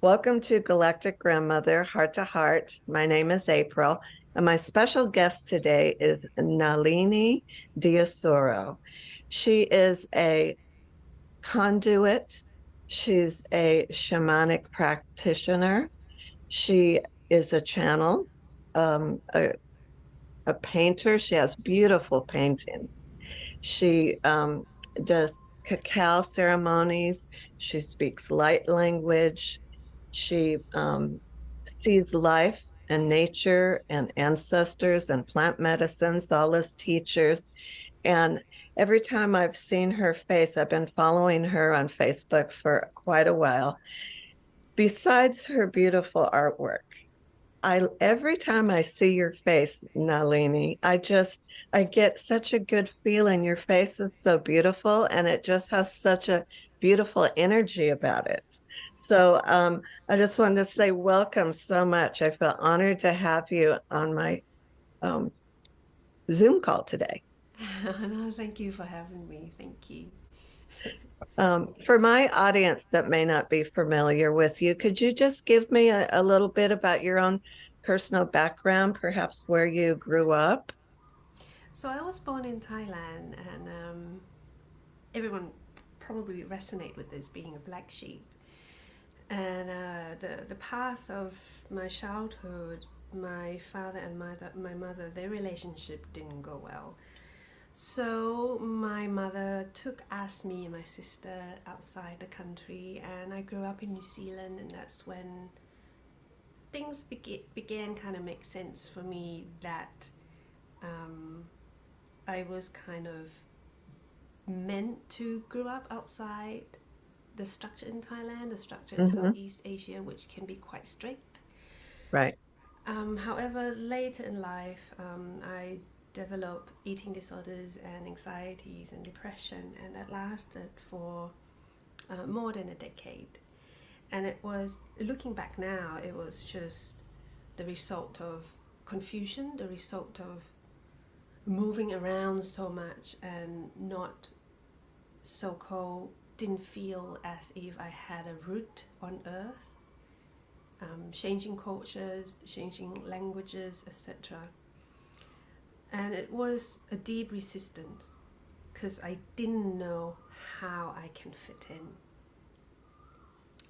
Welcome to Galactic Grandmother Heart to Heart. My name is April, and my special guest today is Nalinee Diosara. She is a conduit, she's a shamanic practitioner, she is a channel, um, a, a painter. She has beautiful paintings. She does cacao ceremonies, she speaks light language. She sees life and nature and ancestors and plant medicines, all as teachers. And every time I've seen her face, I've been following her on Facebook for quite a while. Besides her beautiful artwork, I every time I see your face, Nalini, I get such a good feeling. Your face is so beautiful and it just has such a beautiful energy about it. So I just wanted to say welcome so much. I feel honored to have you on my um, Zoom call today. No, thank you for having me. Thank you. For my audience that may not be familiar with you, could you just give me a little bit about your own personal background, perhaps where you grew up? So I was born in Thailand, and everyone probably resonate with this being a black sheep. And the path of my childhood, my father and my mother, their relationship didn't go well. So my mother took us, me and my sister, outside the country, and I grew up in New Zealand, and that's when things began kind of make sense for me that um, I was kind of meant to grow up outside the structure in Thailand, the structure in Hmm. Southeast Asia, which can be quite strict. Right. However, later in life, I developed eating disorders and anxieties and depression, and that lasted for more than a decade. And it was, looking back now, it was just the result of confusion, the result of moving around so much and not so called didn't feel as if I had a root on earth, changing cultures, changing languages, etc. And it was a deep resistance because I didn't know how I can fit in.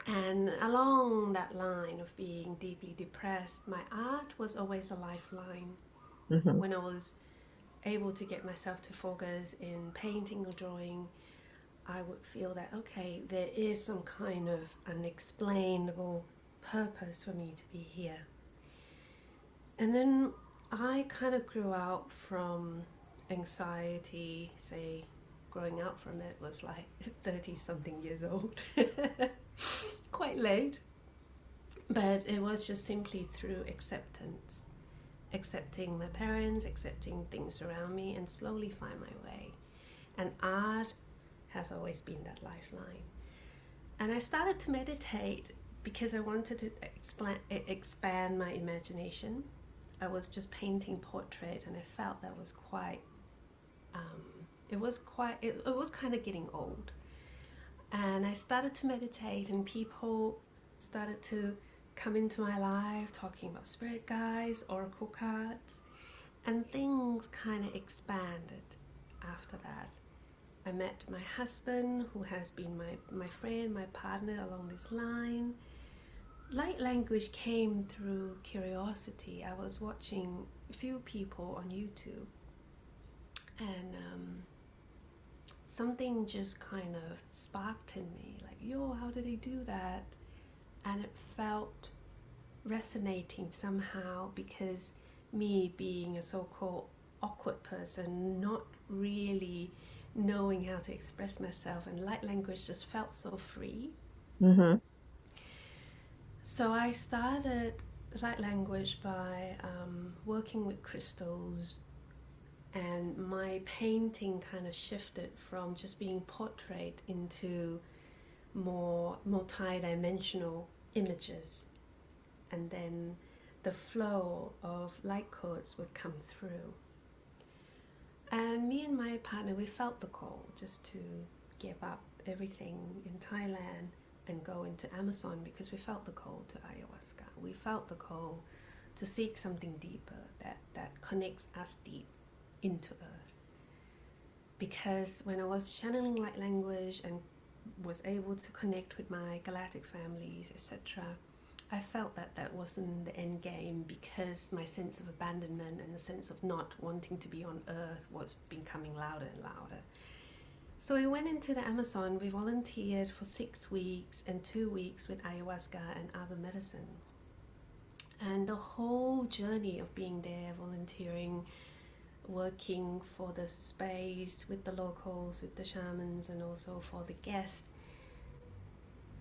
And along that line of being deeply depressed, my art was always a lifeline. Hmm. When I was able to get myself to focus in painting or drawing, I would feel that, okay, there is some kind of unexplainable purpose for me to be here. And then I kind of grew out from anxiety, say, growing out from it was like 30 something years old. Quite late. But it was just simply through acceptance, accepting my parents, accepting things around me, and slowly find my way. And art has always been that lifeline. And I started to meditate because I wanted to expand my imagination. I was just painting portrait, and I felt that was quite. It was kind of getting old. And I started to meditate, and people started to come into my life talking about spirit guides, oracle cards, and things kind of expanded after that. I met my husband, who has been my friend, my partner along this line. Light language came through curiosity. I was watching a few people on YouTube, and something just kind of sparked in me like, yo, how did they do that? And it felt resonating somehow because me being a so called awkward person, not really knowing how to express myself, and light language just felt so free. Hmm. So I started light language by working with crystals, and my painting kind of shifted from just being portrait into more multi-dimensional images, and then the flow of light codes would come through. And me and my partner, we felt the call just to give up everything in Thailand and go into Amazon because we felt the call to ayahuasca. We felt the call to seek something deeper that connects us deep into earth. Because when I was channeling light language and was able to connect with my galactic families, etc., I felt that that wasn't the end game, because my sense of abandonment and the sense of not wanting to be on earth was becoming louder and louder. So we went into the Amazon. We volunteered for 6 weeks and 2 weeks with ayahuasca and other medicines. And the whole journey of being there, volunteering, working for the space with the locals, with the shamans, and also for the guests,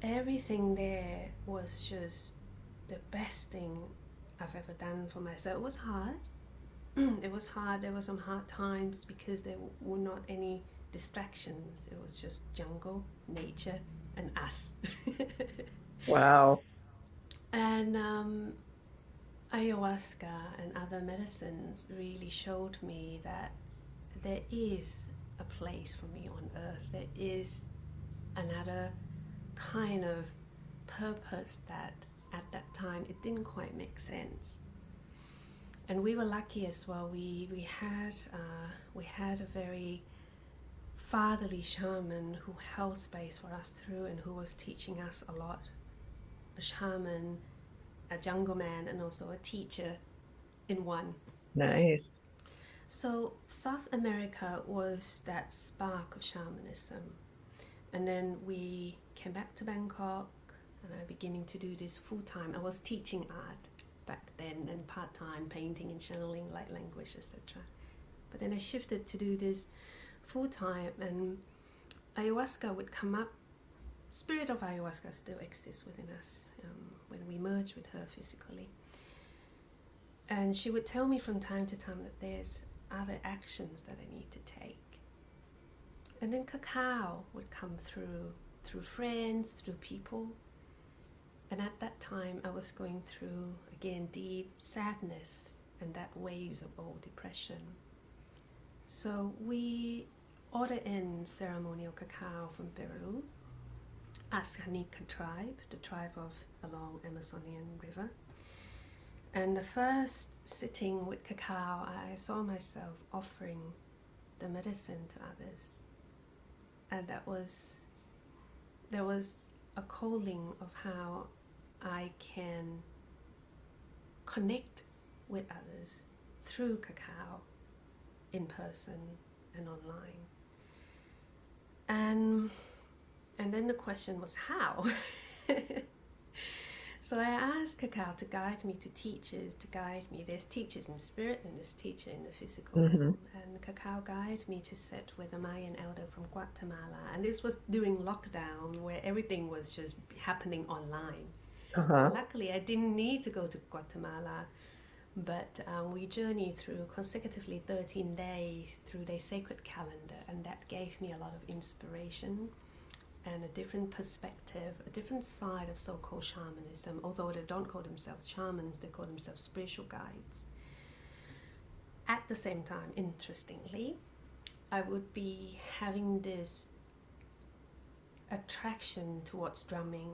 everything there was just the best thing I've ever done for myself. It was hard. It was hard. There were some hard times because there were not any distractions. It was just jungle, nature, and us. Wow. And ayahuasca and other medicines really showed me that there is a place for me on earth. There is another kind of purpose that at that time it didn't quite make sense. And we were lucky as well. We had a very fatherly shaman who held space for us through and who was teaching us a lot. A shaman, a jungle man, and also a teacher in one. Nice. So South America was that spark of shamanism. And then we came back to Bangkok, and I'm beginning to do this full-time. I was teaching art back then, and part-time painting and channeling light language, etc. But then I shifted to do this full-time, and ayahuasca would come up. Spirit of ayahuasca still exists within us when we merge with her physically. And she would tell me from time to time that there's other actions that I need to take. And then cacao would come through friends, through people. And at that time I was going through, again, deep sadness and that waves of old depression. So we ordered in ceremonial cacao from Peru, Shamanic tribe, the tribe of along Amazonian river. And the first sitting with cacao, I saw myself offering the medicine to others. And there was a calling of how I can connect with others through cacao, in person and online. And then the question was how? So I asked cacao to guide me, to teachers to guide me. There's teachers in spirit and there's teacher in the physical realm. And cacao guided me to sit with a Mayan elder from Guatemala. And this was during lockdown, where everything was just happening online. So luckily I didn't need to go to Guatemala, but we journeyed through consecutively 13 days through their sacred calendar, and that gave me a lot of inspiration and a different perspective, a different side of so-called shamanism. Although they don't call themselves shamans, they call themselves spiritual guides. At the same time, interestingly, I would be having this attraction towards drumming,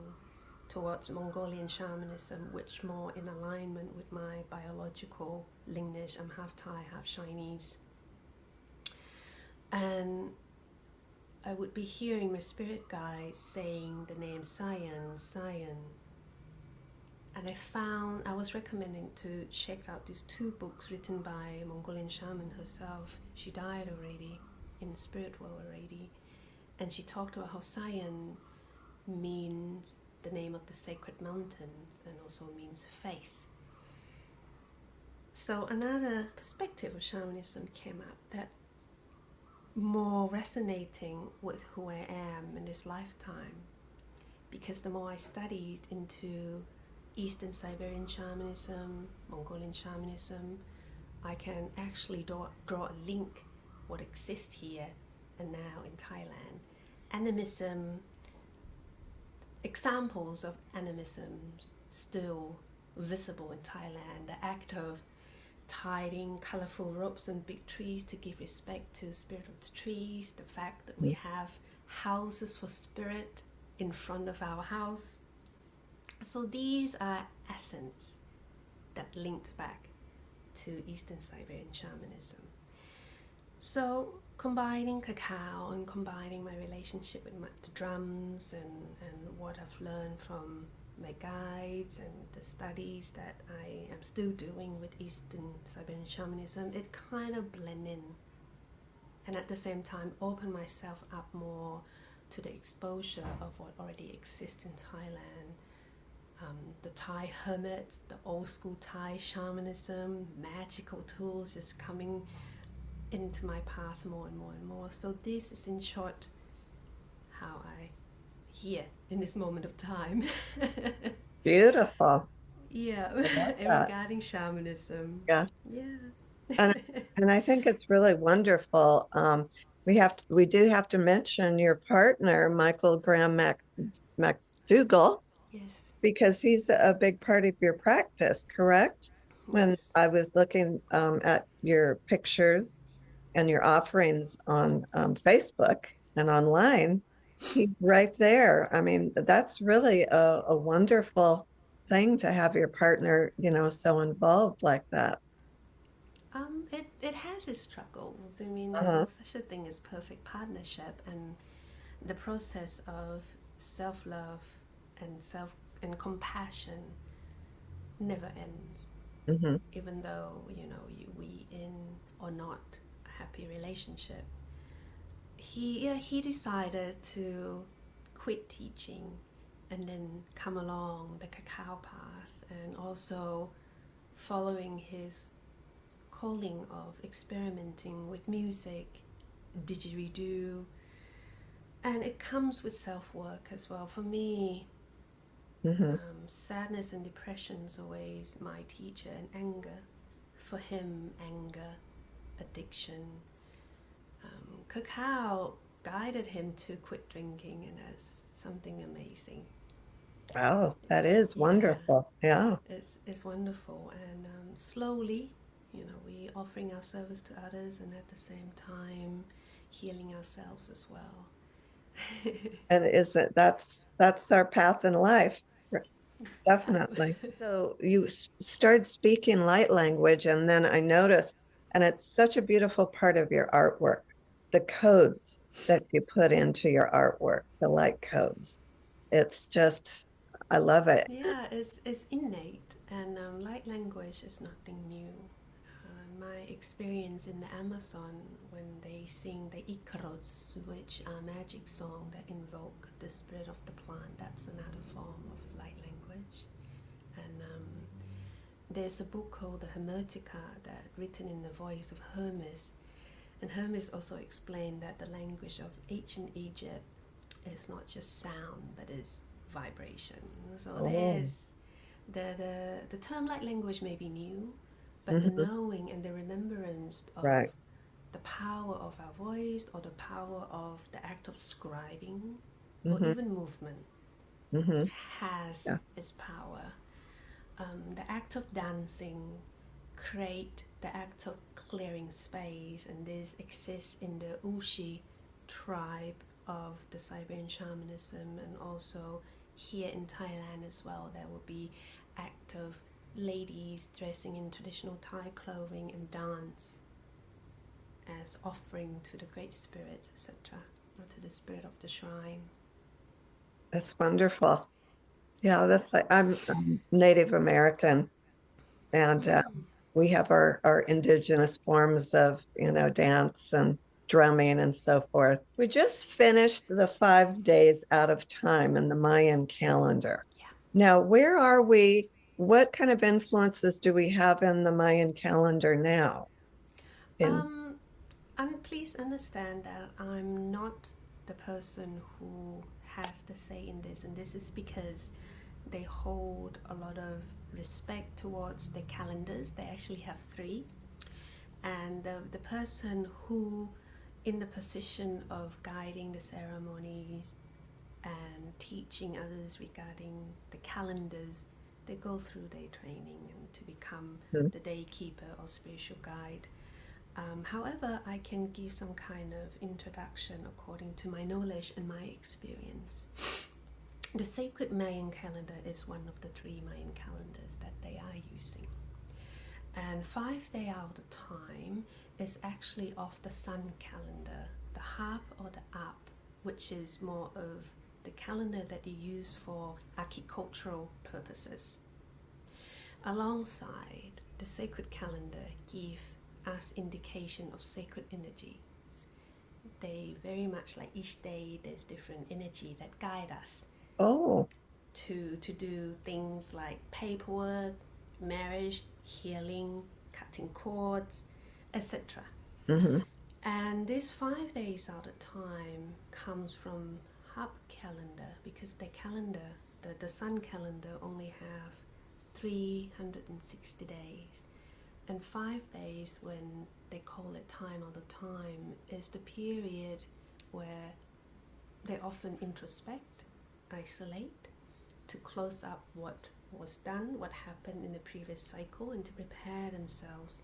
towards Mongolian shamanism, which more in alignment with my biological lineage. I'm half Thai, half Chinese. And I would be hearing my spirit guides saying the name Sayan, Sayan. And I was recommending to check out these 2 books written by a Mongolian shaman herself. She died already, in spirit world already. And she talked about how Sayan means the name of the sacred mountains and also means faith. So another perspective of shamanism came up that more resonating with who I am in this lifetime, because the more I studied into Eastern Siberian shamanism, Mongolian shamanism, I can actually draw a link what exists here and now in Thailand. Animism, examples of animism still visible in Thailand. The act of tying colorful ropes and big trees to give respect to the spirit of the trees, the fact that we have houses for spirit in front of our house. So these are essence that linked back to Eastern Siberian shamanism. So combining cacao and combining my relationship with the drums and what I've learned from my guides and the studies that I am still doing with Eastern Siberian shamanism, it kind of blend in, and at the same time open myself up more to the exposure of what already exists in Thailand. The Thai hermits, the old school Thai shamanism, magical tools just coming into my path more and more and more. So this is in short how I here in this moment of time. Beautiful. Yeah, I love and that. regarding shamanism. Yeah. Yeah. And and I think it's really wonderful. We do have to mention your partner, Michael Graham MacDougall, Yes, because he's a big part of your practice, correct? When yes. I was looking at your pictures and your offerings on Facebook and online, he's right there. I mean, that's really a wonderful thing to have your partner, so involved like that. It has its struggles. I mean, there's Uh-huh. no such a thing as perfect partnership, and the process of self-love and self and compassion never ends. Hmm. Even though we in or not a happy relationship, he decided to quit teaching and then come along the cacao path, and also following his calling of experimenting with music, didgeridoo, and it comes with self-work as well. For me, Hmm. sadness and depression is always my teacher, and anger. For him, anger, addiction. Cacao guided him to quit drinking, and that's something amazing. Wow, that is Yeah, wonderful. Yeah. it's wonderful, and slowly, we offering our service to others, and at the same time, healing ourselves as well. And is it that's our path in life. Yep. Definitely. So you started speaking light language, and then I noticed, and it's such a beautiful part of your artwork, the codes that you put into your artwork, the light codes. It's just, I love it. Yeah, it's innate, and light language is nothing new. My experience in the Amazon when they sing the Ikaros, which are magic song that invoke the spirit of the plant, that's another form of light language. And there's a book called the Hermetica that written in the voice of Hermes, and Hermes also explained that the language of ancient Egypt is not just sound but is vibration. So Oh, there's the term light language may be new, but the hmm. knowing and the remembrance of Right. the power of our voice, or the power of the act of scribing, or Hmm. even movement Hmm. has Yeah. its power. The act of dancing create the act of clearing space, and this exists in the Ushi tribe of the Siberian shamanism, and also here in Thailand as well. There will be act of ladies dressing in traditional Thai clothing and dance as offering to the great spirits, etc., or to the spirit of the shrine. That's wonderful. Yeah, that's like I'm Native American, and we have our indigenous forms of dance and drumming and so forth. We just finished the 5 days out of time in the Mayan calendar. Yeah. Now, where are we? What kind of influences do we have in the Mayan calendar now? In Um, and please understand that I'm not the person who has the say in this, and this is because they hold a lot of respect towards the calendars. They actually have three, and the person who in the position of guiding the ceremonies and teaching others regarding the calendars, they go through their training and to become the day keeper or spiritual guide. However, I can give some kind of introduction according to my knowledge and my experience. The sacred Mayan calendar is one of the three Mayan calendars that they are using. And 5 days out of the time is actually off the sun calendar, the harp or the app, which is more of the calendar that you use for agricultural purposes. Alongside, the sacred calendar give us indication of sacred energies. They very much like each day there's different energy that guide us Oh, to do things like paperwork, marriage, healing, cutting cords, etc. hmm. And this 5 days at a time comes from Hub calendar because the sun calendar only have 360 days. And 5 days, when they call it time of the time, is the period where they often introspect, isolate, to close up what was done, what happened in the previous cycle, and to prepare themselves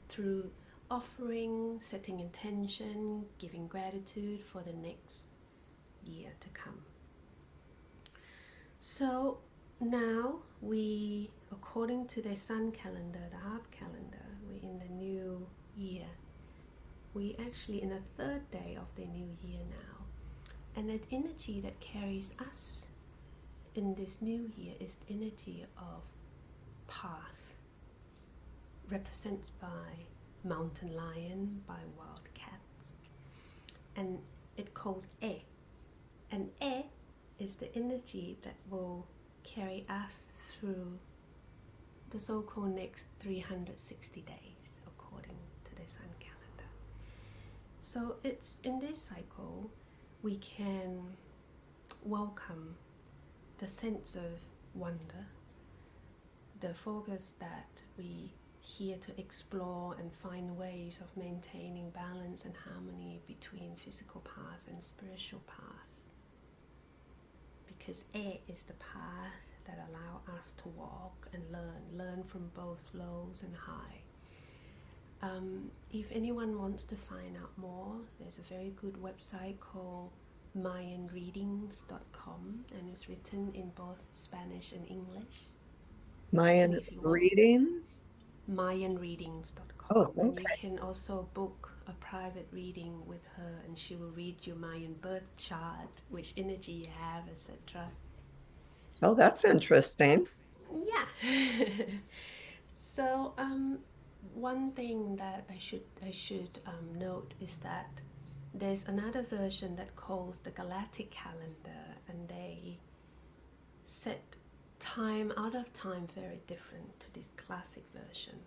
through offering, setting intention, giving gratitude for the next year to come. So now we, according to the sun calendar, the harp calendar, we're in the new year. We actually in the third day of the new year now. And that energy that carries us in this new year is the energy of path, represented by mountain lion, by wild cats. And it calls E. And E is the energy that will carry us through the so-called next 360 days according to the sun calendar. So it's in this cycle we can welcome the sense of wonder, the focus that we here to explore and find ways of maintaining balance and harmony between physical path and spiritual path. Because air is the path that allow us to walk and learn from both lows and high. If anyone wants to find out more, there's a very good website called mayanreadings.com, and it's written in both Spanish and English. Mayan And if you want, readings. mayanreadings.com, Oh, and you okay. can also book a private reading with her, and she will read your Mayan birth chart, which energy you have, etc. Oh, that's interesting. Yeah. So one thing that I should note is that there's another version that calls the Galactic calendar, and they set time out of time very different to this classic version,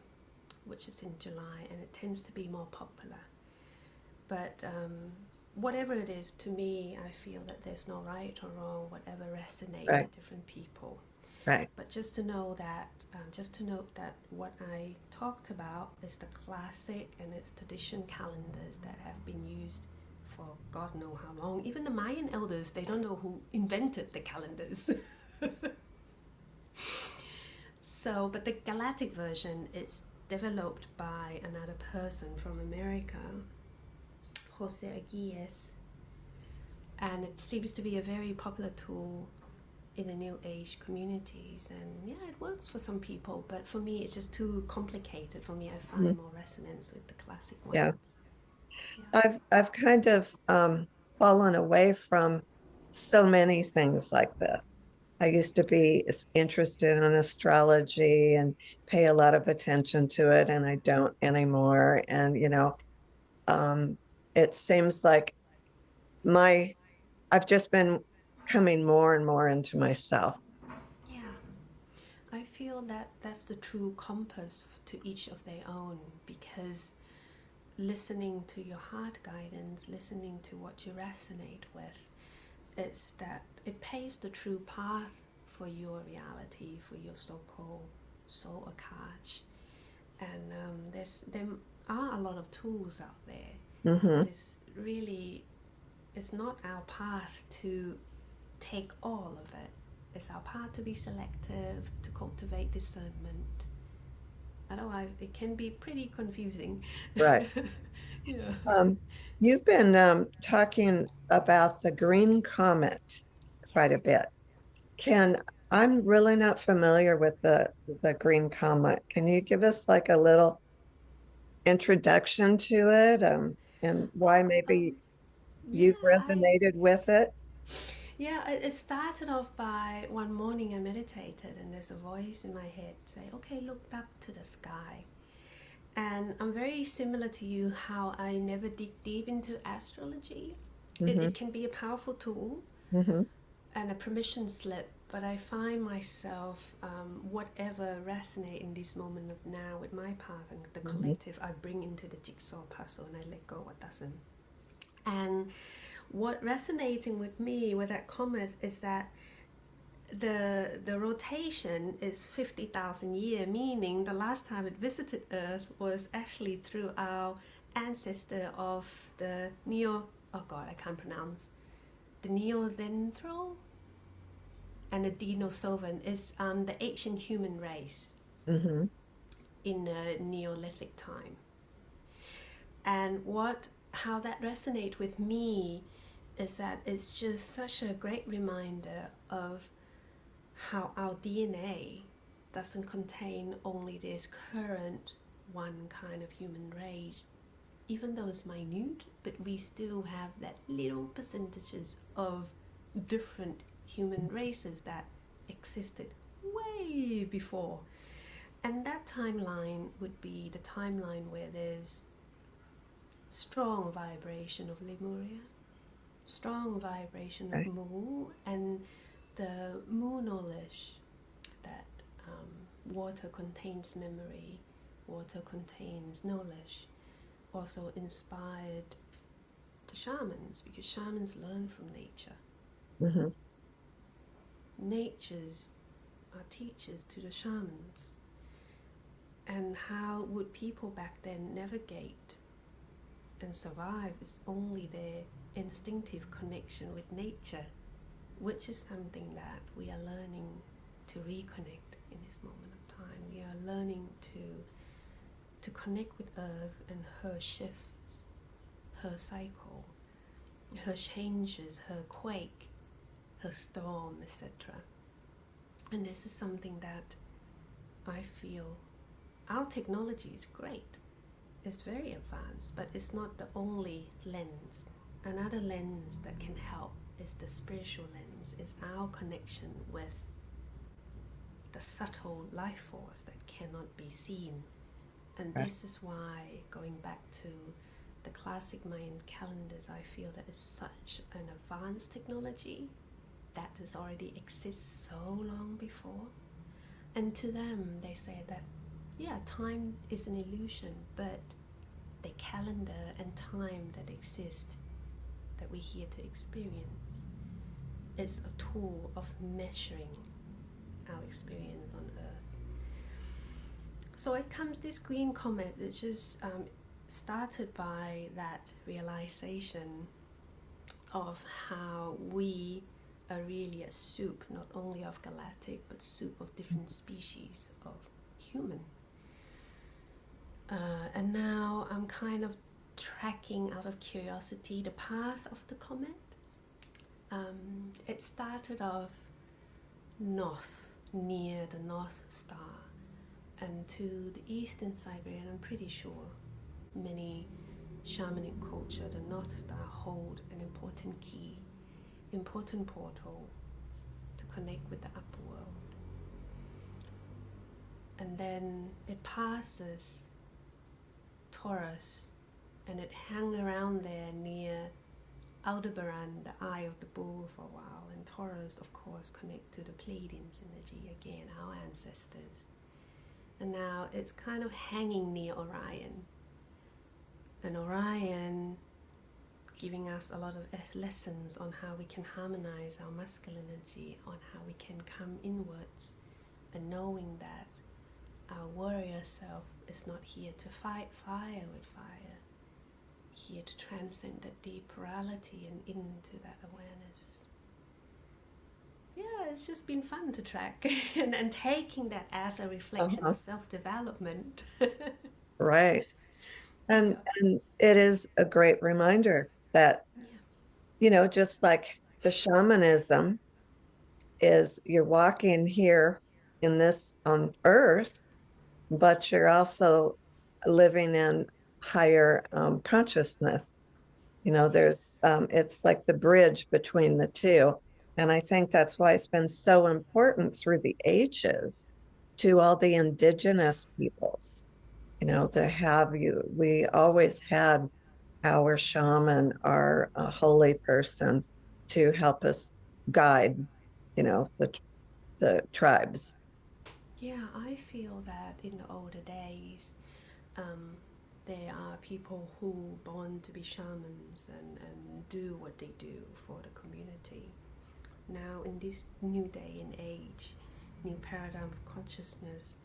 which is in July, and it tends to be more popular. But whatever it is, to me, I feel that there's no right or wrong, whatever resonates to Right, different people. right. But just to note that what I talked about is the classic and its tradition calendars that have been used for God know how long. Even the Mayan elders, they don't know who invented the calendars. So, but the galactic version is developed by another person from America, Jose Aguirre, and it seems to be a very popular tool in the new age communities. And yeah, it works for some people, but for me, it's just too complicated. For me, I find Mhm. more resonance with the classic Yeah. ones. Yeah. I've kind of fallen away from so many things like this. I used to be interested in astrology and pay a lot of attention to it, and I don't anymore. And um, it seems like my I've just been coming more and more into myself. Yeah. I feel that that's the true compass to each of their own, because listening to your heart guidance, listening to what you resonate with, it's that it paves the true path for your reality, for your so-called soul akach. And there are a lot of tools out there, but Hmm. it's not our path to take all of it. It's our part to be selective, to cultivate discernment. Otherwise, it can be pretty confusing. Right. Yeah. Um, you've been talking about the green comet Yeah. quite a bit. Can I'm really not familiar with the green comet. Can you give us like a little introduction to it, and why Well, maybe yeah, you've resonated with it? yeah, it started off by one morning I meditated, and there's a voice in my head say, "Okay, look up to the sky." And I'm very similar to you, how I never dig deep into astrology. It Hmm. can be a powerful tool Hmm. and a permission slip, but I find myself, whatever resonate in this moment of now with my path and the Hmm. collective, I bring into the jigsaw puzzle and I let go what doesn't. And what resonating with me with that comet is that the rotation is 50,000 years, meaning the last time it visited Earth was actually through our ancestor of the oh god, I can't pronounce, the Neanderthal and the Denisovan is the ancient human race Hmm. in the Neolithic time. And what how that resonates with me is that it's just such a great reminder of how our DNA doesn't contain only this current one kind of human race, even though it's minute, but we still have that little percentages of different human races that existed way before. And that timeline would be the timeline where there's strong vibration of Lemuria, strong vibration of Okay. Mu, and the Mu knowledge that water contains memory, water contains knowledge, also inspired the shamans, because shamans learn from nature. Hmm. Natures are teachers to the shamans. And how would people back then navigate and survive is only their instinctive connection with nature, which is something that we are learning to reconnect in this moment of time. We are learning to connect with Earth and her shifts, her cycle, her changes, her quake, her storm, etc. And this is something that I feel our technology is great. It's very advanced, but it's not the only lens. Another lens that can help is the spiritual lens, is our connection with the subtle life force that cannot be seen. And Right. this is why, going back to the classic Mayan calendars, I feel that it's such an advanced technology that has already exists so long before. And to them, they say that, yeah, time is an illusion, but the calendar and time that exist, that we're here to experience, is a tool of measuring our experience on Earth. So it comes this green comet. It's just started by that realization of how we are really a soup, not only of galactic, but soup of different species of human. And now I'm kind of tracking out of curiosity the path of the comet. It started off north, near the North Star, and to the eastern Siberia. I'm pretty sure many shamanic culture, the North Star hold an important key, important portal to connect with the upper world. And then it passes Taurus, and it hung around there near Aldebaran, the eye of the bull, for a while. And Taurus, of course, connect to the Pleiadians energy, again, our ancestors. And now it's kind of hanging near Orion. And Orion giving us a lot of lessons on how we can harmonize our masculine energy, on how we can come inwards, and knowing that our warrior self is not here to fight fire with fire, here to transcend that deep reality and into that awareness. Yeah, it's just been fun to track and taking that as a reflection Uh-huh. of self-development. Right. Yeah, And it is a great reminder that, yeah, just like the shamanism, is you're walking here in this on earth, but you're also living in higher consciousness. There's Yes. it's like the bridge between the two. And I think that's why it's been so important through the ages to all the indigenous peoples, to have you. We always had our shaman, our holy person to help us guide, the tribes. Yeah, I feel that in the older days, um, there are people who born to be shamans and do what they do for the community. Now, in this new day and age, new paradigm of consciousness,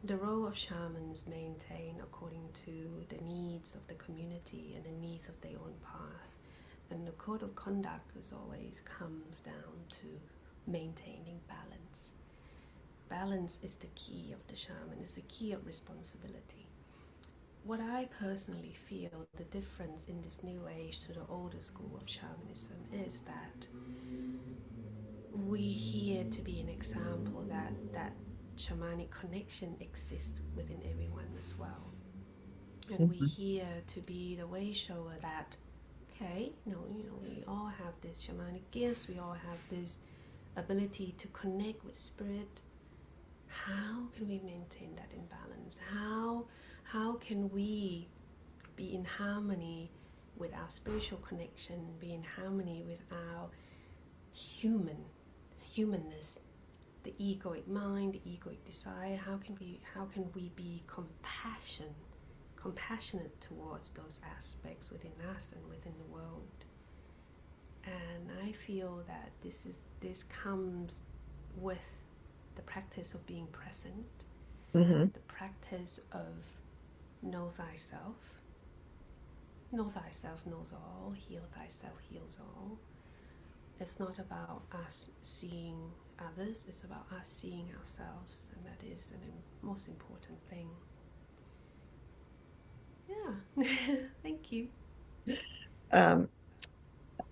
the role of shamans maintain according to the needs of the community and the needs of their own path. And the code of conduct as always comes down to maintaining balance. Balance is the key of the shaman, is the key of responsibility. What I personally feel the difference in this new age to the older school of shamanism is that we here to be an example that shamanic connection exists within everyone as well. And we Mhm. here to be the way shower that okay, we all have this shamanic gifts, we all have this ability to connect with spirit. How can we maintain that in balance? How can we be in harmony with our spiritual connection, be in harmony with our humanness, the egoic mind, the egoic desire? How can we be compassionate towards those aspects within us and within the world? And I feel that this comes with the practice of being present, Mhm. the practice of know thyself. Know thyself knows all, heal thyself heals all. It's not about us seeing others, it's about us seeing ourselves, and that is the most important thing. Yeah, thank you. Um,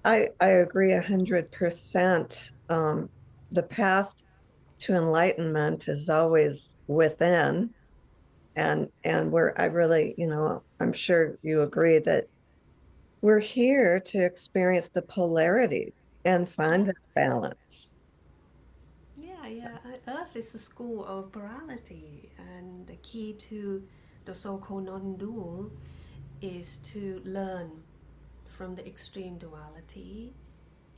I agree 100%. The path to enlightenment is always within, and I really, I'm sure you agree that we're here to experience the polarity and Yeah, find that balance. yeah. Earth is a school of plurality, and the key to the so-called non-dual is to learn from the extreme duality,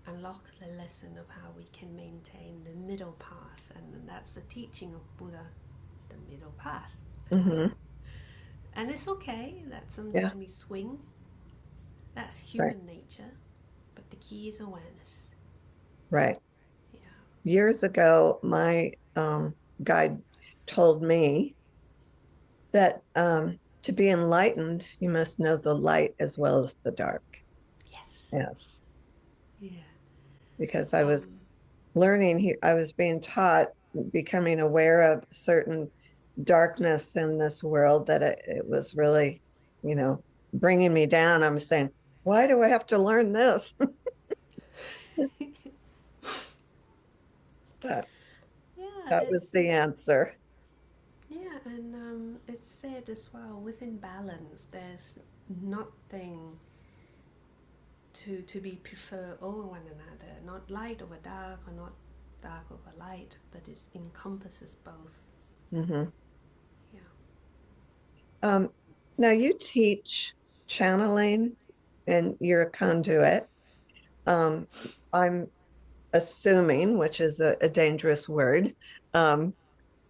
unlock the lesson of how we can maintain the middle path, and that's the teaching of Buddha, the middle path. Hmm. And it's okay that Yeah, sometimes we swing. That's right, human nature, but the key is awareness. right. Yeah. Years ago, my guide told me that to be enlightened, you must know the light as well as the dark. Yes. Yes, Yeah. because I was Um, learning here, I was being taught, becoming aware of certain darkness in this world that it was really, you know, bringing me down. I'm saying, why do I have to learn this? But yeah, that was it's the answer. yeah, and it's said as well within balance. There's nothing to be preferred over one another. Not light over dark, or not dark over light, but it encompasses both. Hmm. Yeah. Um, Now you teach channeling and you're a conduit. Um, I'm assuming, which is a dangerous word, um,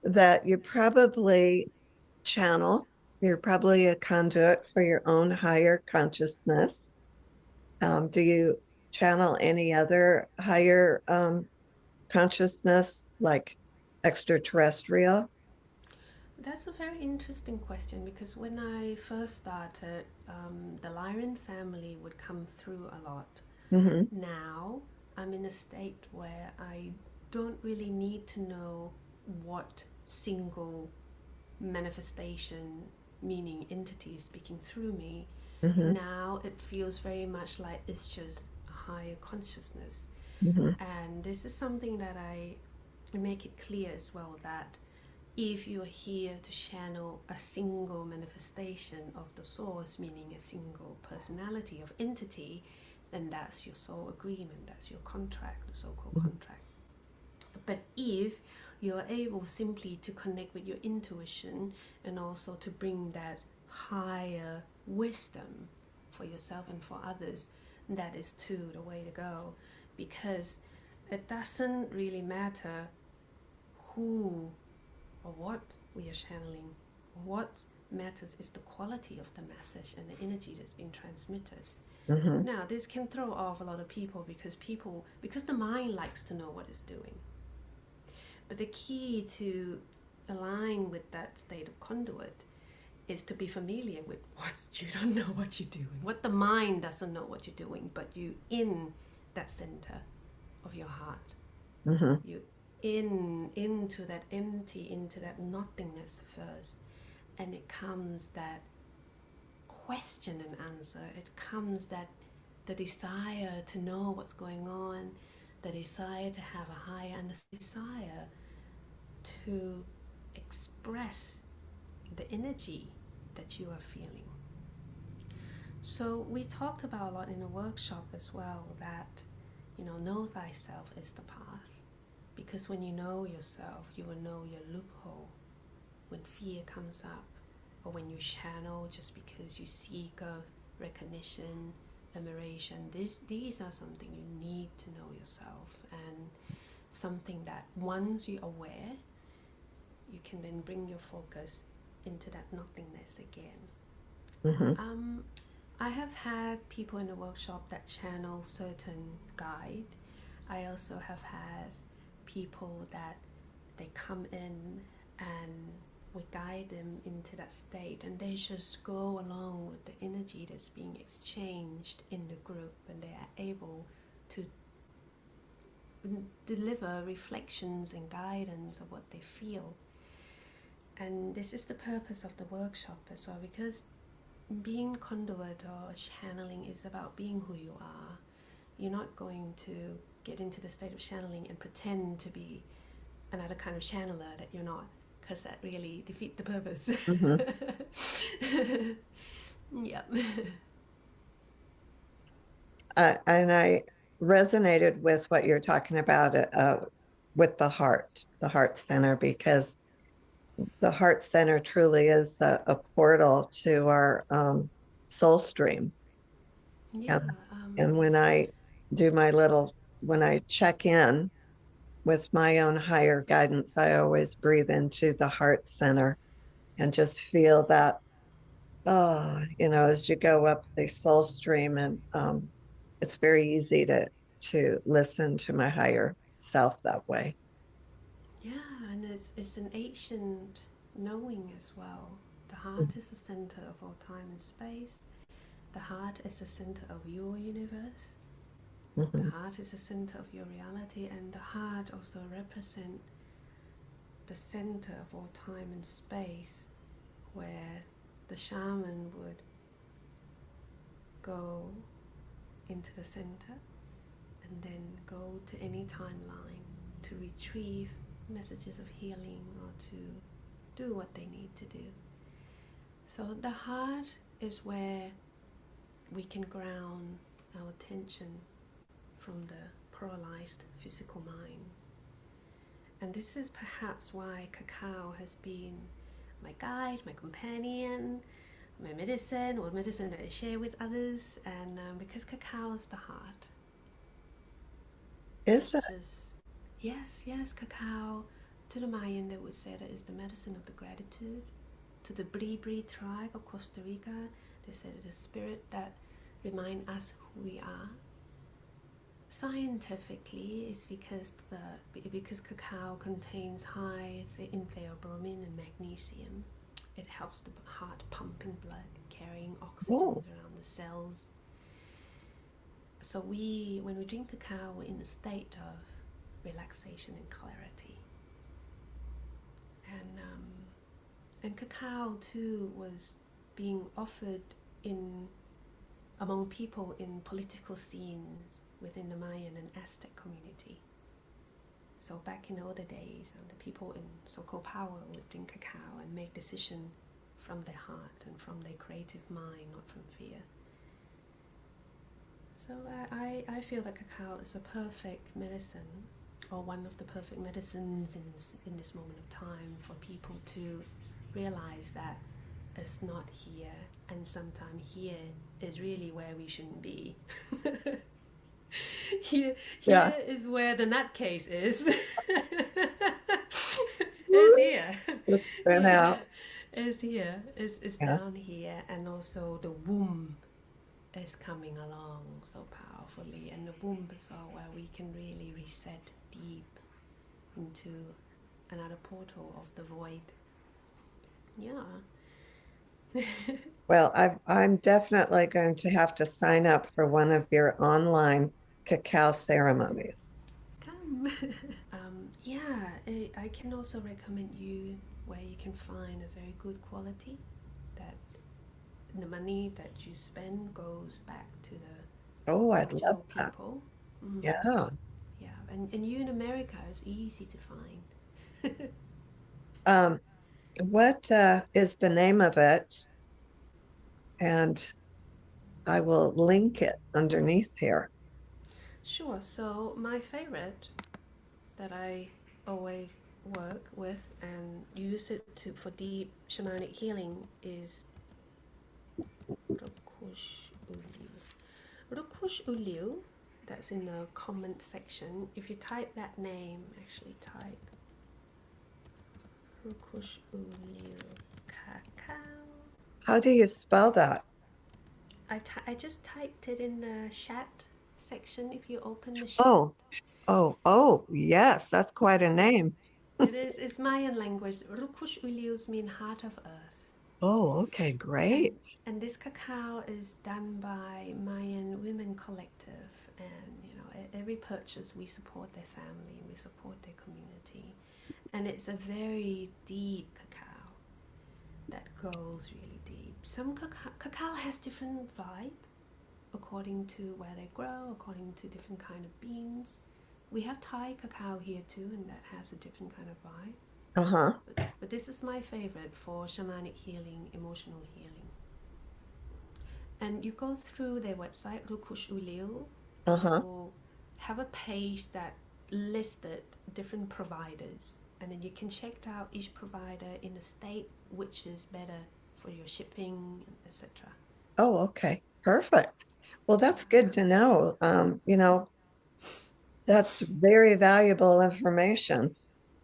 that you probably channel, you're probably a conduit for your own higher consciousness. Do you channel any other higher consciousness, like extraterrestrial? That's a very interesting question because when I first started, the Lyran family would come through a lot. Hmm. Now I'm in a state where I don't really need to know what single manifestation, meaning entity, is speaking through me. Hmm. Now it feels very much like it's just a higher consciousness. Mm-hmm. And this is something that I make it clear as well, that if you're here to channel a single manifestation of the source, meaning a single personality of entity, then that's your soul agreement, that's your contract, the so-called contract. But if you're able simply to connect with your intuition and also to bring that higher wisdom for yourself and for others, that is too the way to go, because it doesn't really matter who or what we are channeling. What matters is the quality of the message and the energy that's been transmitted. Mm-hmm. Now, this can throw off a lot of because the mind likes to know what it's doing. But the key to align with that state of conduit is to be familiar with what you don't know what you're doing, what the mind doesn't know what you're doing, but you in that center of your heart. Mm-hmm. You into that empty, into that nothingness first, and it comes that question and answer. It comes that the desire to know what's going on, the desire to have a higher, and the desire to express the energy that you are feeling. So we talked about a lot in the workshop as well that, know thyself is the path. Because when you know yourself, you will know your loophole when fear comes up, or when you channel just because you seek a recognition, admiration. These are something you need to know yourself, and something that once you're aware, you can then bring your focus into that nothingness again. Mm-hmm. I have had people in the workshop that channel certain guide. I also have had people that they come in and we guide them into that state, and they just go along with the energy that's being exchanged in the group, and they are able to deliver reflections and guidance of what they feel. And this is the purpose of the workshop as well, because being conduit or channeling is about being who you are. You're not going to get into the state of channeling and pretend to be another kind of channeler that you're not, because that really defeats the purpose. Mm-hmm. Yep. And I resonated with what you're talking about with the heart center, because the heart center truly is a portal to our soul stream. Yeah. And, and when I do when I check in with my own higher guidance, I always breathe into the heart center and just feel that, oh, as you go up the soul stream. And it's very easy to listen to my higher self that way. Yeah, and it's an ancient knowing as well. The heart is the center of all time and space. The heart is the center of your universe. The Mm-hmm. heart is the center of your reality, and the heart also represents the center of all time and space, where the shaman would go into the center and then go to any timeline to retrieve messages of healing or to do what they need to do. So the heart is where we can ground our attention from the paralyzed physical mind. And this is perhaps why cacao has been my guide, my companion, my medicine, or medicine that I share with others, and because cacao is the heart. Is it? It's just, yes, cacao. To the Mayan, they would say that it's the medicine of the gratitude. To the Bribri tribe of Costa Rica, they said it's a spirit that reminds us who we are. Scientifically, it's because cacao contains high in theobromine and magnesium. It helps the heart pumping blood, carrying oxygen Oh. around the cells. So when we drink cacao, we're in a state of relaxation and clarity. And cacao too was being offered among people in political scenes within the Mayan and Aztec community. So back in the older days, the people in so-called power would drink cacao and make decisions from their heart and from their creative mind, not from fear. So I feel that cacao is a perfect medicine, or one of the perfect medicines in this moment of time, for people to realize that it's not here, and sometimes here is really where we shouldn't be. Here Yeah. is where the nutcase is. It's here. The spin Yeah, out. it's here. It's Yeah. down here, and also the womb is coming along so powerfully, and the womb as well, where we can really reset deep into another portal of the void. Yeah. Well, I'm definitely going to have to sign up for one of your online cacao ceremonies. Come. Yeah, I can also recommend you where you can find a very good quality, that the money that you spend goes back to the Oh, I'd love original that. people. Mm, Yeah. yeah, and you in America is easy to find. Um, what is the name of it? And I will link it underneath here. Sure, so my favorite that I always work with and use it for deep shamanic healing is Rukuxulew. Rukuxulew, that's in the comment section. If you type that name, actually type Rukuxulew Cacao. How do you spell that? I just typed it in the chat section. If you open the chat, Oh, oh, yes, that's quite a name. it is. It's Mayan language. Rukuxulew means heart of earth. Oh, okay, And great. and this cacao is done by Mayan Women Collective, and every purchase we support their family, we support their community, and it's a very deep cacao that goes really deep. Some cacao has different vibe according to where they grow, according to different kind of beans. We have Thai cacao here too, and that has a different kind of vibe. Uh-huh. But this is my favorite for shamanic healing, emotional healing. And you go through their website, Rukuxulew, and they Uh-huh. will have a page that listed different providers. And then you can check out each provider in the state which is better for your shipping, etc. Oh, okay. Perfect. Well, that's good to know. That's very valuable information,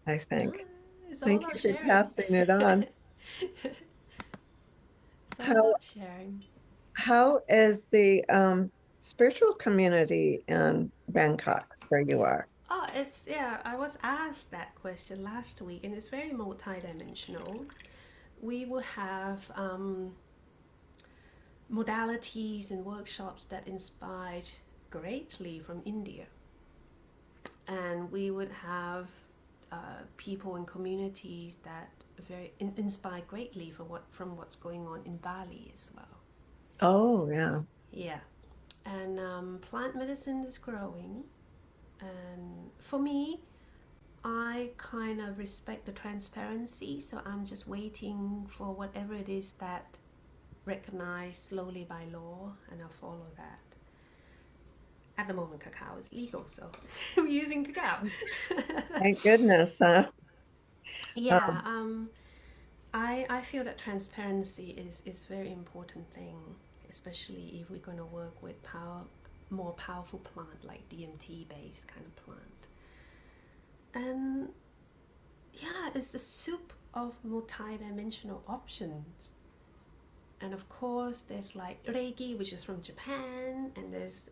I No, think. it's all Thank about you for sharing. passing it on. It's all How about sharing. how is the spiritual community in Bangkok where you are? Oh, it's yeah. I was asked that question last week, and it's very multidimensional. We will have modalities and workshops that inspired greatly from India, and we would have people and communities that very inspire greatly from what's going on in Bali as well. Oh, yeah. Yeah, and plant medicine is growing, and for me, I kind of respect the transparency, so I'm just waiting for whatever it is that recognized slowly by law, and I'll follow that. At the moment, cacao is legal, so we're using cacao. Thank goodness, huh? Yeah, Um, I feel that transparency is a very important thing, especially if we're going to work with more powerful plant like DMT based kind of plant. And yeah, it's a soup of multi-dimensional options. And of course, there's like Reiki, which is from Japan, and there's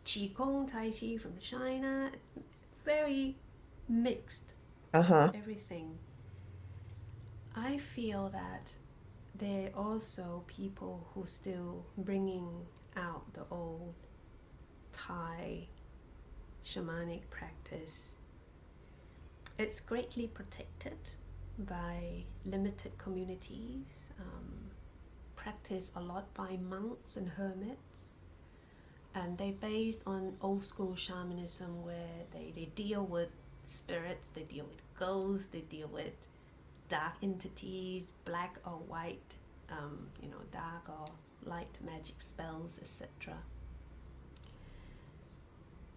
Qigong, Tai Chi from China. Very mixed, uh-huh. everything. I feel that there are also people who still bringing out the old Thai shamanic practice. It's greatly protected by limited communities, practiced a lot by monks and hermits. And they based on old school shamanism where they deal with spirits, they deal with ghosts, they deal with dark entities, black or white, dark or light magic spells, etc.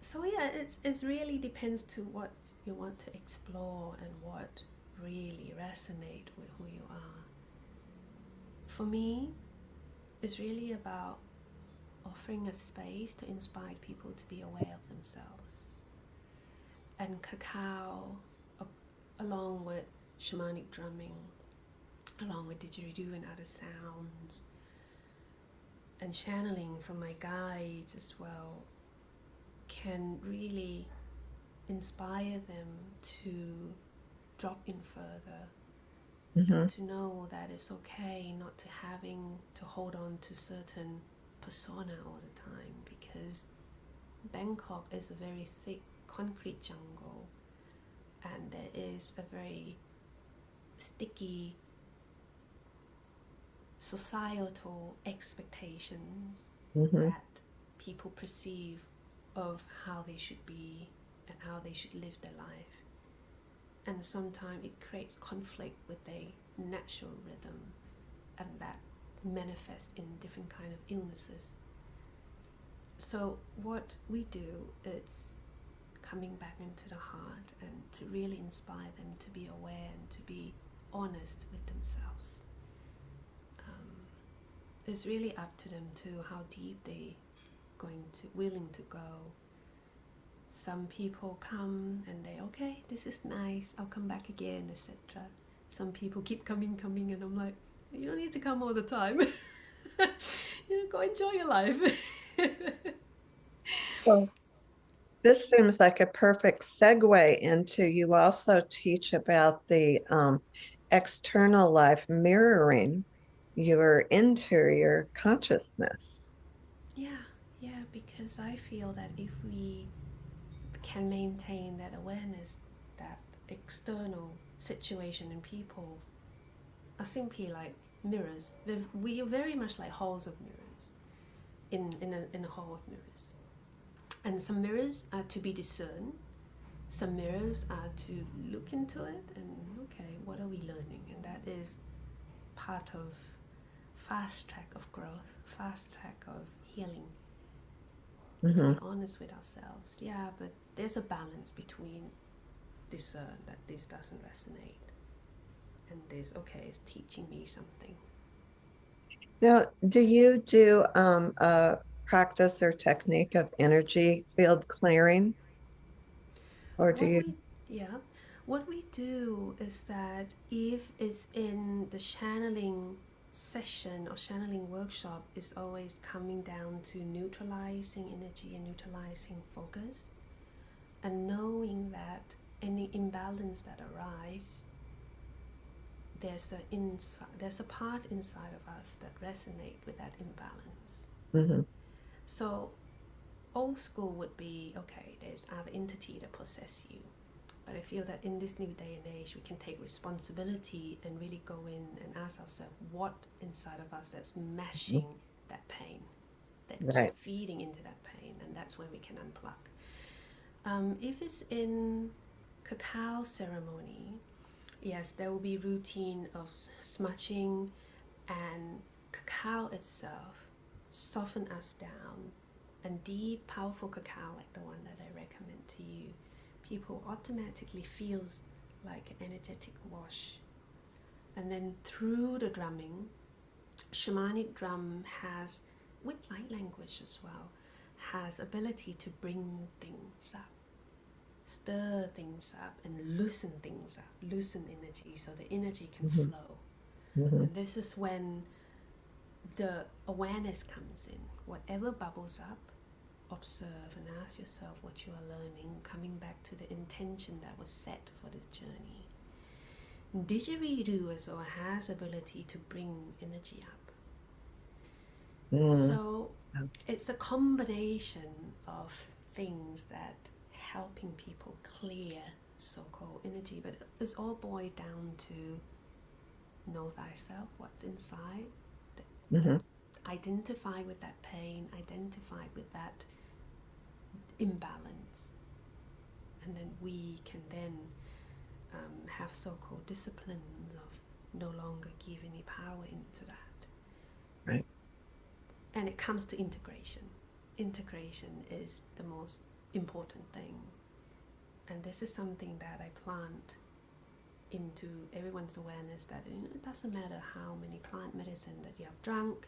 So yeah, it really depends to what you want to explore and what really resonate with who you are. For me, it's really about offering a space to inspire people to be aware of themselves. And cacao, along with shamanic drumming, along with didgeridoo and other sounds, and channeling from my guides as well, can really inspire them to drop in further and to know that it's okay not to having to hold on to certain persona all the time, because Bangkok is a very thick concrete jungle and there is a very sticky societal expectations that people perceive of how they should be and how they should live their life. And sometimes it creates conflict with a natural rhythm, and that manifests in different kind of illnesses. So what we do is coming back into the heart and to really inspire them to be aware and to be honest with themselves. It's really up to them too how deep they willing to go. Some people come and they, okay, this is nice, I'll come back again, etc. Some people keep coming, and I'm like, you don't need to come all the time. Go enjoy your life. Well, this seems like a perfect segue into you also teach about the external life mirroring your interior consciousness. Yeah, because I feel that if we can maintain that awareness, that external situation and people are simply like mirrors. We are very much like halls of mirrors in a hall of mirrors. And some mirrors are to be discerned. Some mirrors are to look into it and, okay, what are we learning? And that is part of fast track of growth, fast track of healing. To be honest with ourselves. Yeah, but there's a balance between discern that this doesn't resonate and this, okay, is teaching me something. Now, do you do a practice or technique of energy field clearing, or do What you? we yeah, what we do is that if it's in the channeling session or channeling workshop, is always coming down to neutralizing energy and neutralizing focus, and knowing that any imbalance that arises, there's a part inside of us that resonate with that imbalance. Mm-hmm. So old school would be, okay, there's other entity that possess you, but I feel that in this new day and age we can take responsibility and really go in and ask ourselves what inside of us that's mashing that pain, that keep Right. feeding into that pain, and that's when we can unplug. If it's in cacao ceremony, yes, there will be routine of smudging, and cacao itself soften us down. And deep, powerful cacao, like the one that I recommend to you, people automatically feels like an energetic wash. And then through the drumming, shamanic drum has, with light language as well, has ability to bring things up, stir things up and loosen things up, loosen energy so the energy can flow. And this is when the awareness comes in. Whatever bubbles up, observe and ask yourself what you are learning, coming back to the intention that was set for this journey. Didgeridoo as well has ability to bring energy up. So it's a combination of things that helping people clear so-called energy, but it's all boiled down to know thyself, what's inside, that identify with that pain, identify with that imbalance, and then we can then have so-called disciplines of no longer give any power into that. Right. And it comes to integration. Integration is the most important thing, and this is something that I plant into everyone's awareness, that it doesn't matter how many plant medicine that you have drunk,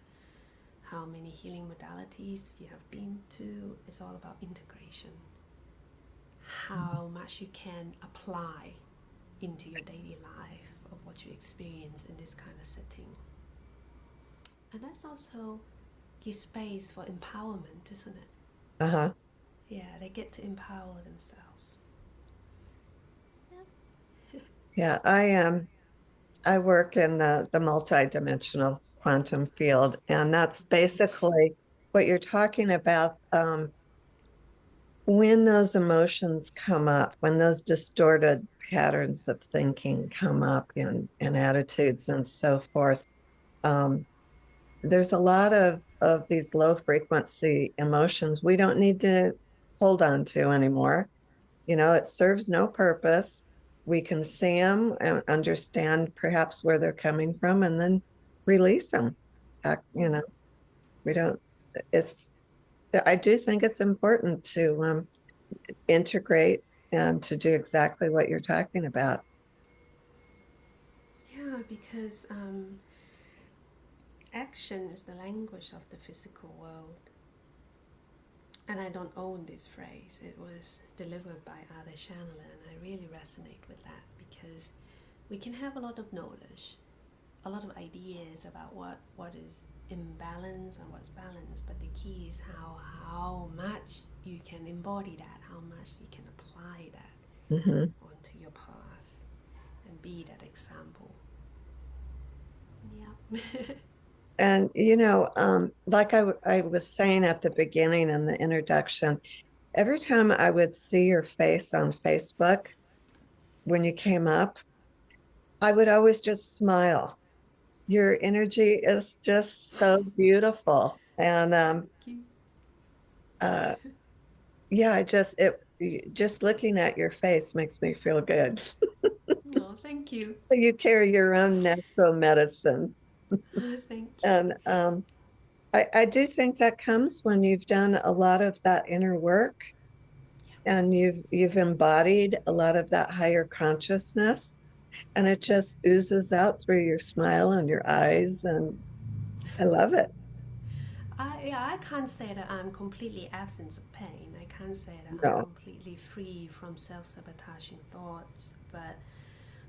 how many healing modalities you have been to. It's all about integration. How much you can apply into your daily life of what you experience in this kind of setting. And that's also give space for empowerment, isn't it? Uh-huh. Yeah, they get to empower themselves. Yeah, I work in the multidimensional quantum field, and that's basically what you're talking about. When those emotions come up, when those distorted patterns of thinking come up in attitudes and so forth, um, there's a lot of these low frequency emotions we don't need to hold on to anymore. It serves no purpose. We can see them and understand perhaps where they're coming from and then release them. We don't, it's, I do think it's important to integrate and to do exactly what you're talking about. Yeah, because action is the language of the physical world. And I don't own this phrase. It was delivered by Ada Chandler, and I really resonate with that, because we can have a lot of knowledge, a lot of ideas about what is imbalance and what's balanced, but the key is how much you can embody that, how much you can apply that Mm-hmm. onto your path and be that example. Yeah. And, like I was saying at the beginning in the introduction, every time I would see your face on Facebook when you came up, I would always just smile. Your energy is just so beautiful. And Thank uh, yeah, just looking at your face makes me feel good. you. Oh, thank you. So you carry your own natural medicine. Thank you. And I do think that comes when you've done a lot of that inner work and you've embodied a lot of that higher consciousness, and it just oozes out through your smile and your eyes, and I love it. I can't say that I'm completely absent of pain. I can't say that I'm No. completely free from self-sabotaging thoughts. But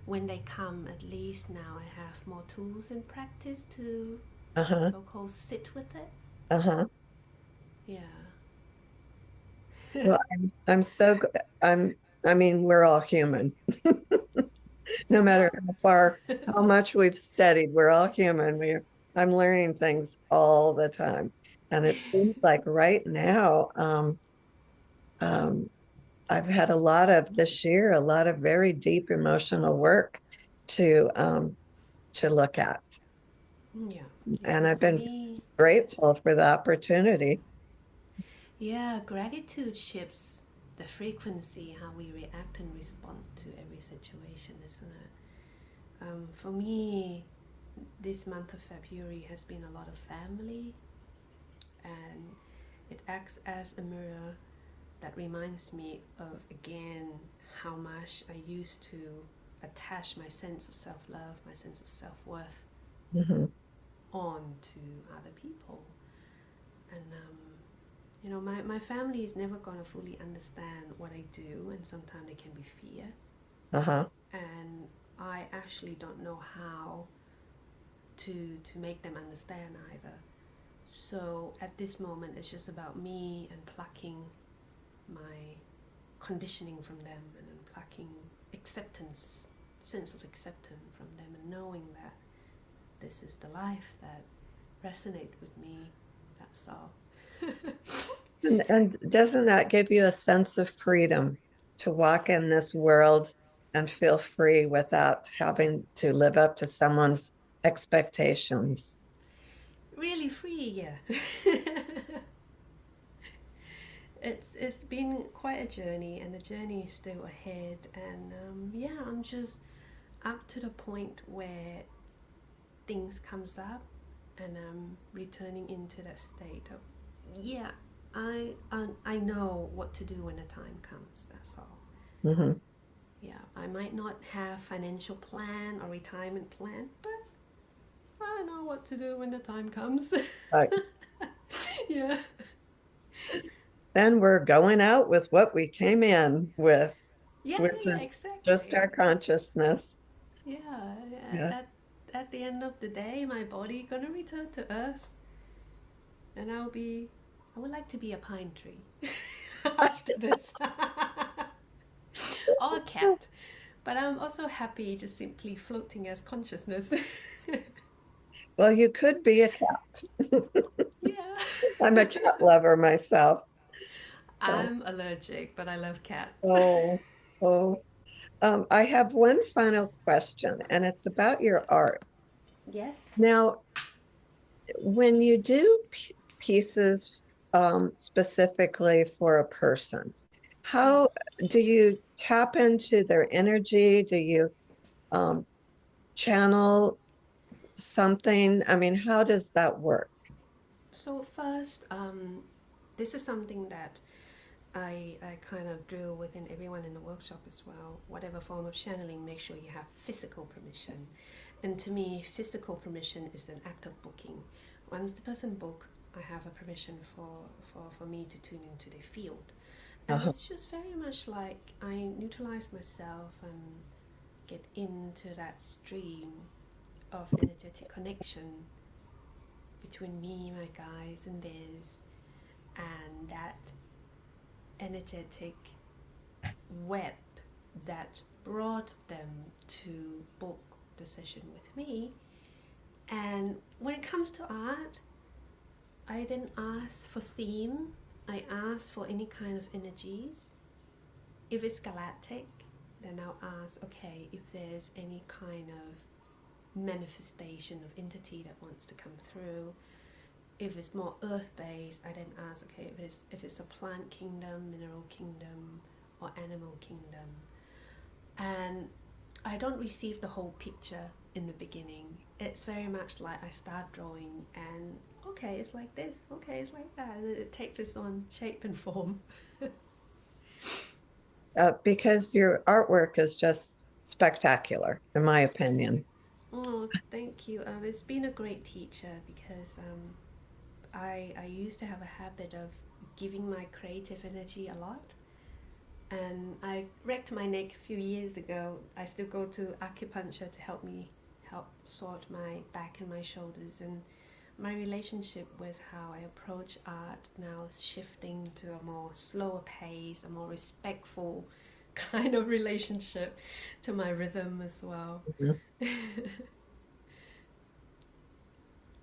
when they come, at least now I have more tools and practice to Uh-huh. so-called sit with it. Uh-huh. Yeah. Well, I'm so I mean, we're all human. No matter Yep. how much we've studied, we're all human. I'm learning things all the time. And it seems like right now, um, I've had a lot of this year, a lot of very deep emotional work to um, to look at. Yeah. Yeah. And And I've for been me, yes. grateful for the opportunity. Yeah, gratitude shifts the frequency how we react and respond to every situation, isn't it? For me, this month of February has been a lot of family, and it acts as a mirror that reminds me of, again, how much I used to attach my sense of self-love, my sense of self-worth Mhm. on to other people. And my family is never going to fully understand what I do, and sometimes they can be fear, Uh-huh. and I actually don't know how to make them understand either. So at this moment, it's just about me and plucking my conditioning from them, and then plucking acceptance, sense of acceptance from them, and knowing that this is the life that resonates with me. That's all. And doesn't that give you a sense of freedom to walk in this world and feel free without having to live up to someone's expectations? really free, yeah. It's been quite a journey, and the journey is still ahead. And yeah, I'm just up to the point where things comes up, and I'm returning into that state of yeah. I know what to do when the time comes. That's all. Hmm. Yeah, I might not have financial plan or retirement plan, but I know what to do when the time comes. Right. Yeah. Then we're going out with what we came in with, Yeah, which yeah, is just exactly. our consciousness. Yeah, Yeah. at the end of the day, my body gonna return to earth, and I would like to be a pine tree after this, or a cat. But I'm also happy just simply floating as consciousness. Well, you could be a cat. Yeah. I'm a cat lover myself. So, I'm allergic, but I love cats. oh, oh. I have one final question, and it's about your art. Yes. Now, when you do pieces specifically for a person, how do you tap into their energy? Do you um, channel something? I mean, how does that work? So first, this is something that I kind of drill within everyone in the workshop as well. Whatever form of channeling, make sure you have physical permission. And to me, physical permission is an act of booking. Once the person book, I have a permission for me to tune into their field. And Uh-huh. it's just very much like I neutralize myself and get into that stream of energetic connection between me, my guys, and theirs, and that energetic web that brought them to book the session with me. And when it comes to art, I didn't ask for theme, I asked for any kind of energies. If it's galactic, then I'll ask, okay, if there's any kind of manifestation of entity that wants to come through. If it's more earth based, I then ask, okay, if it's a plant kingdom, mineral kingdom, or animal kingdom. And I don't receive the whole picture in the beginning. It's very much like I start drawing and okay, it's like this, okay, it's like that, and it takes its own shape and form. Because your artwork is just spectacular, in my opinion. Oh, thank you. It's been a great teacher because I used to have a habit of giving my creative energy a lot, and I wrecked my neck a few years ago. I still go to acupuncture to help sort my back and my shoulders, and my relationship with how I approach art now is shifting to a more slower pace, a more respectful kind of relationship to my rhythm as well. Mhm.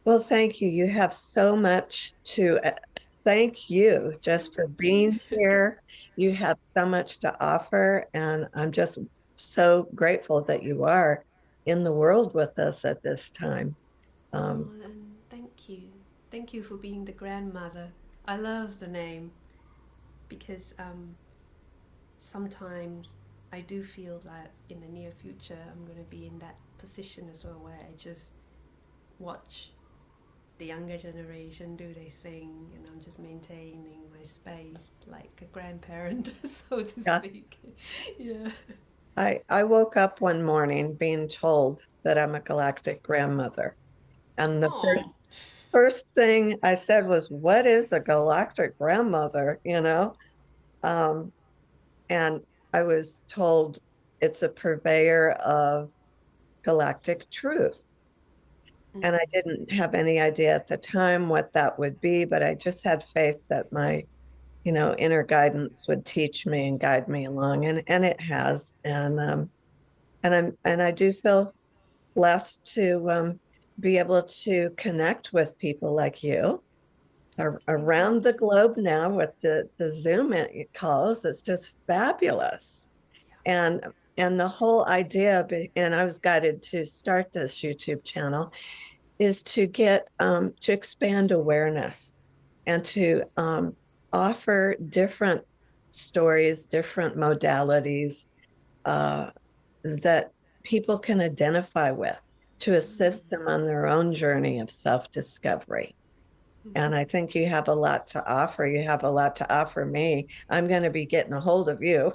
Well, thank you. You have so much to thank you Oh, just for thank you. being here. You have so much to offer, and I'm just so grateful that you are in the world with us at this time. Oh, Um, and thank you. Thank you for being the grandmother. I love the name because sometimes I do feel that in the near future I'm going to be in that position as well where I just watch the younger generation do their thing and I'm just maintaining my space like a grandparent, so to yeah, speak. Yeah. I woke up one morning being told that I'm a galactic grandmother, and the Oh. first thing I said was, "What is a galactic grandmother?" Um, and I was told it's a purveyor of galactic truth. And I Mm. didn't have any idea at the time what that would be, but I just had faith that my, inner guidance would teach me and guide me along, and it has. And I do feel blessed to be able to connect with people like you Thank you. around the globe now with the Zoom calls. It's just fabulous. And the whole idea, and I was guided to start this YouTube channel, is to get to expand awareness and to offer different stories, different modalities uh, that people can identify with to assist them on their own journey of self-discovery. And I think you have a lot to offer. You have a lot to offer me. I'm going to be getting a hold of you.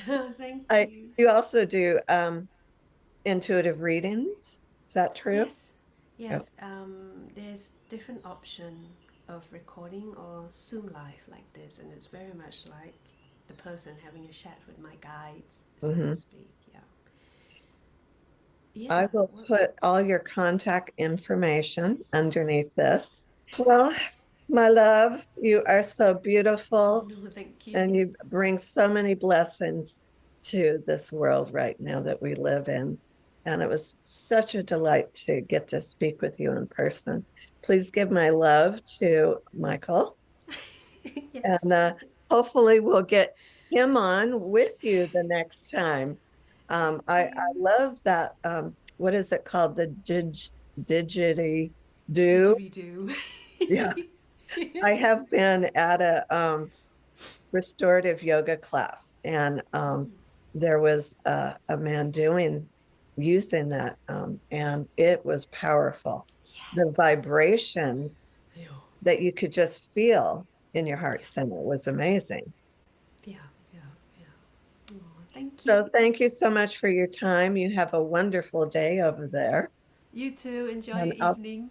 Thank I you. You also do intuitive readings. Is that true? Yes, Oh. yes. There's different option of recording or Zoom live like this, and it's very much like the person having a chat with my guides, so to Mhm. speak. Yeah, I yeah. will Well, put all your contact information underneath this. Well, my love, you are so oh beautiful no, thank and you. you bring so many blessings to this world right now that we live in. And it was such a delight to get to speak with you in person. Please give my love to Michael, Yes. and hopefully we'll get him on with you the next time. Thank I you. love that. What is it called? The digity do. Didgeridoo. Yeah, I have been at a restorative yoga class, and there was a man using that, and it was powerful. The Yes. vibrations Yeah. that you could just feel in your heart center was amazing. Yeah. Yeah. Yeah. Oh, thank So you. thank you so much for your time. You have a wonderful day over there, You too. Enjoy and your evening.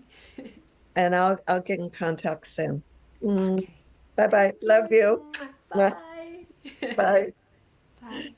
I'll get in contact soon. Mm, Okay. bye bye. Thank Love you. you. Bye. Bye. Bye.